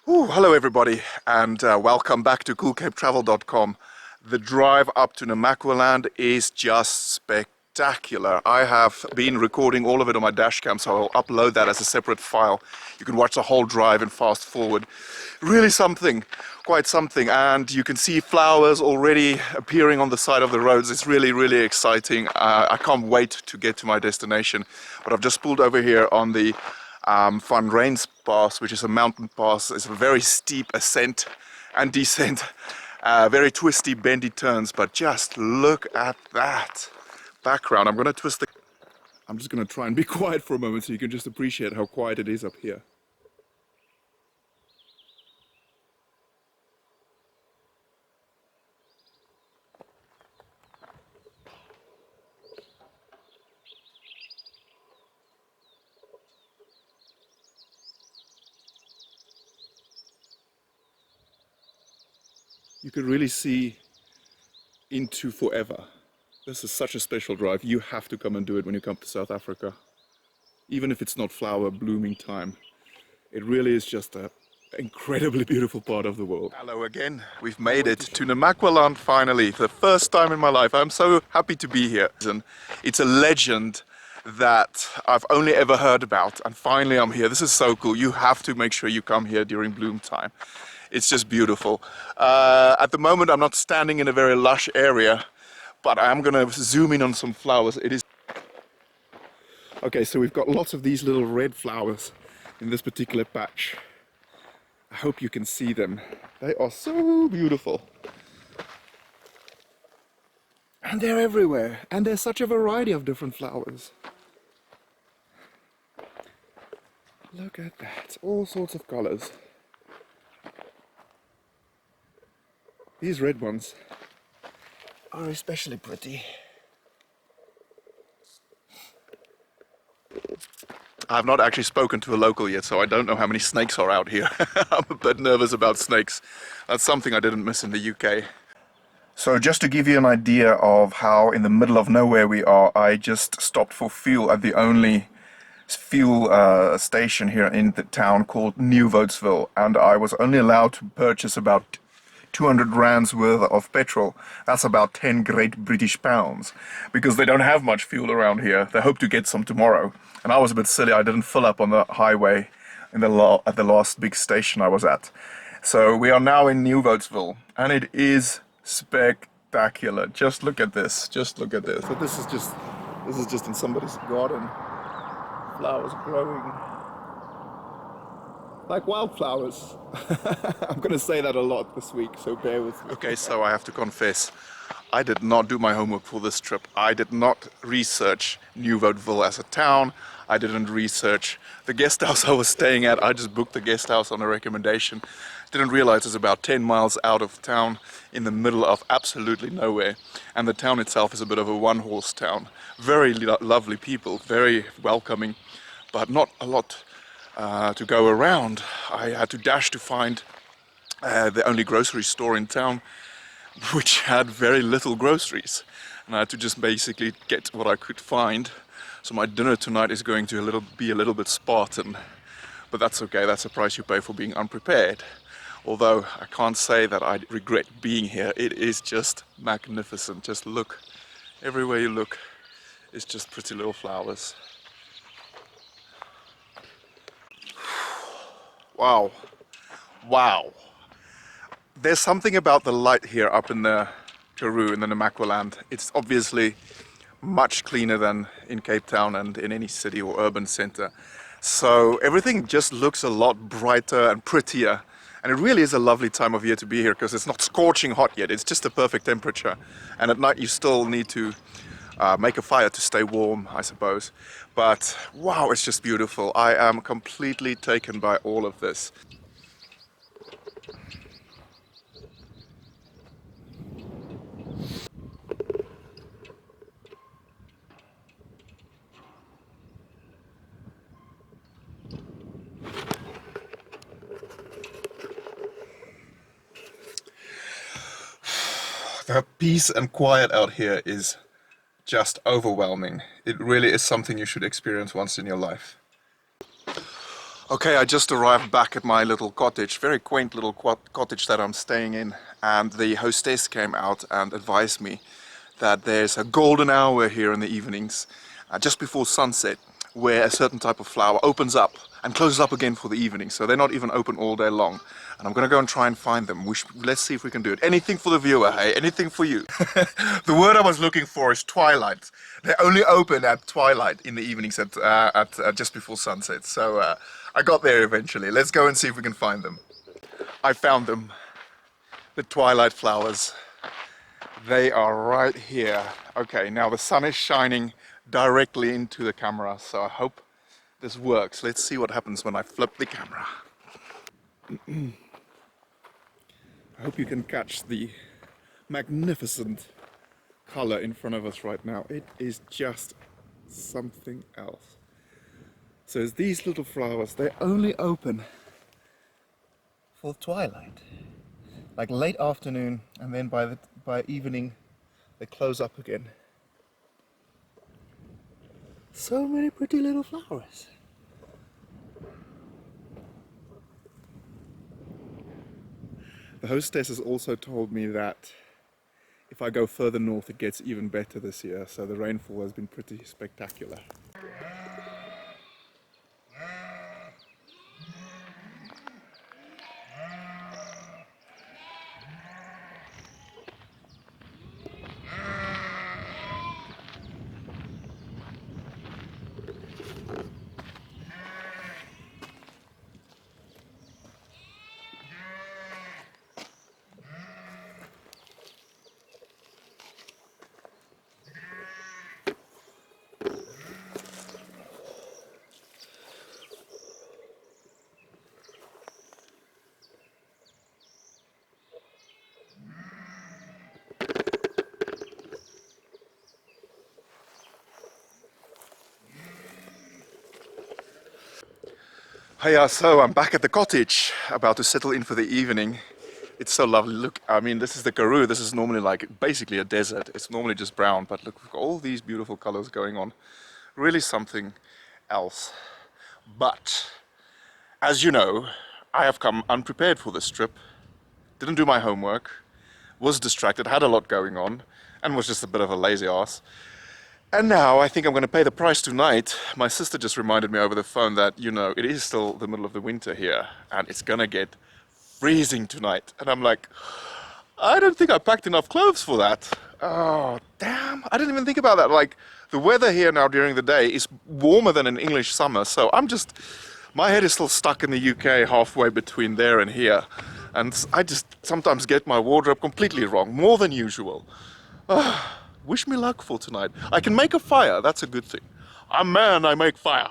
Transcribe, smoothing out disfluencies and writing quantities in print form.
Hello everybody, and welcome back to coolcapetravel.com. The drive up to Namaqualand is just spectacular. I have been recording all of it on my dash cam, so I'll upload that as a separate file. You can watch the whole drive and fast forward. Really something, quite something, and you can see flowers already appearing on the side of the roads. It's really exciting. I can't wait to get to my destination, but I've just pulled over here on the Van Rains Pass, which is a mountain pass. It's a very steep ascent and descent, very twisty, bendy turns, but just look at that background. I'm just gonna try and be quiet for a moment so you can just appreciate how quiet it is up here. You can really see into forever. This is such a special drive. You have to come and do it when you come to South Africa. Even if it's not flower blooming time. It really is just an incredibly beautiful part of the world. Hello again. We've made it to Namaqualand finally. For the first time in my life. I'm so happy to be here. It's a legend that I've only ever heard about, and finally I'm here. This is so cool. You have to make sure you come here during bloom time. It's just beautiful. At the moment I'm not standing in a very lush area, but I'm gonna zoom in on some flowers. It is okay, so we've got lots of these little red flowers in this particular patch. I hope you can see them. They are so beautiful. And they're everywhere. And there's such a variety of different flowers. Look at that. All sorts of colors. These red ones are especially pretty. I've not actually spoken to a local yet, so I don't know how many snakes are out here. I'm a bit nervous about snakes. That's something I didn't miss in the UK. So just to give you an idea of how in the middle of nowhere we are, I just stopped for fuel at the only fuel station here in the town called Newvoetsville, and I was only allowed to purchase about 200 rands worth of petrol. That's about 10 great British pounds, because they don't have much fuel around here. They hope to get some tomorrow. And I was a bit silly, I didn't fill up on the highway at the last big station I was at. So we are now in Newvoetsville, and it is spectacular. Just look at this, just look at this. So this is just in somebody's garden. Flowers growing like wildflowers. I'm gonna say that a lot this week, so bear with me. Okay, so I have to confess, I did not do my homework for this trip. I did not research Newvoetsville as a town. I didn't research the guest house I was staying at. I just booked the guest house on a recommendation. Didn't realize it's about 10 miles out of town in the middle of absolutely nowhere. And the town itself is a bit of a one-horse town. Very lovely people, very welcoming, but not a lot to go around. I had to dash to find the only grocery store in town which had very little groceries, and I had to just basically get what I could find. So my dinner tonight is going to be a little bit Spartan, but that's okay. That's the price you pay for being unprepared. Although I can't say that I regret being here. It is just magnificent. Just look, everywhere you look is just pretty little flowers. Wow, wow. There's something about the light here up in the Karoo, in the Namaqualand. It's obviously much cleaner than in Cape Town and in any city or urban center. So everything just looks a lot brighter and prettier. And it really is a lovely time of year to be here because it's not scorching hot yet. It's just a perfect temperature. And at night you still need to make a fire to stay warm, I suppose. But wow, it's just beautiful. I am completely taken by all of this. The peace and quiet out here is just overwhelming. It really is something you should experience once in your life. Okay, I just arrived back at my little cottage, very quaint little cottage that I'm staying in, and the hostess came out and advised me that there's a golden hour here in the evenings, just before sunset, where a certain type of flower opens up and closes up again for the evening, so they're not even open all day long. And I'm gonna go and try and find them. Let's see if we can do it. Anything for the viewer, hey? Anything for you. The word I was looking for is twilight. They only open at twilight in the evenings at just before sunset. So I got there eventually. Let's go and see if we can find them. I found them. The twilight flowers. They are right here. Okay, now the sun is shining directly into the camera, so I hope this works. Let's see what happens when I flip the camera. I hope you can catch the magnificent color in front of us right now. It is just something else. So it's these little flowers, they only open for twilight, like late afternoon, and then by evening they close up again. So many pretty little flowers. The hostess has also told me that if I go further north it gets even better this year, so the rainfall has been pretty spectacular. Hiya, so I'm back at the cottage, about to settle in for the evening. It's so lovely. Look, I mean, this is the Karoo. This is normally like basically a desert. It's normally just brown, but look, we've got all these beautiful colors going on. Really something else. But, as you know, I have come unprepared for this trip. Didn't do my homework, was distracted, had a lot going on, and was just a bit of a lazy ass. And now I think I'm going to pay the price tonight. My sister just reminded me over the phone that, you know, it is still the middle of the winter here and it's going to get freezing tonight. And I'm like, I don't think I packed enough clothes for that. Oh, damn. I didn't even think about that. Like, the weather here now during the day is warmer than an English summer. So my head is still stuck in the UK halfway between there and here. And I just sometimes get my wardrobe completely wrong, more than usual. Wish me luck for tonight. I can make a fire, that's a good thing. I'm man, I make fire.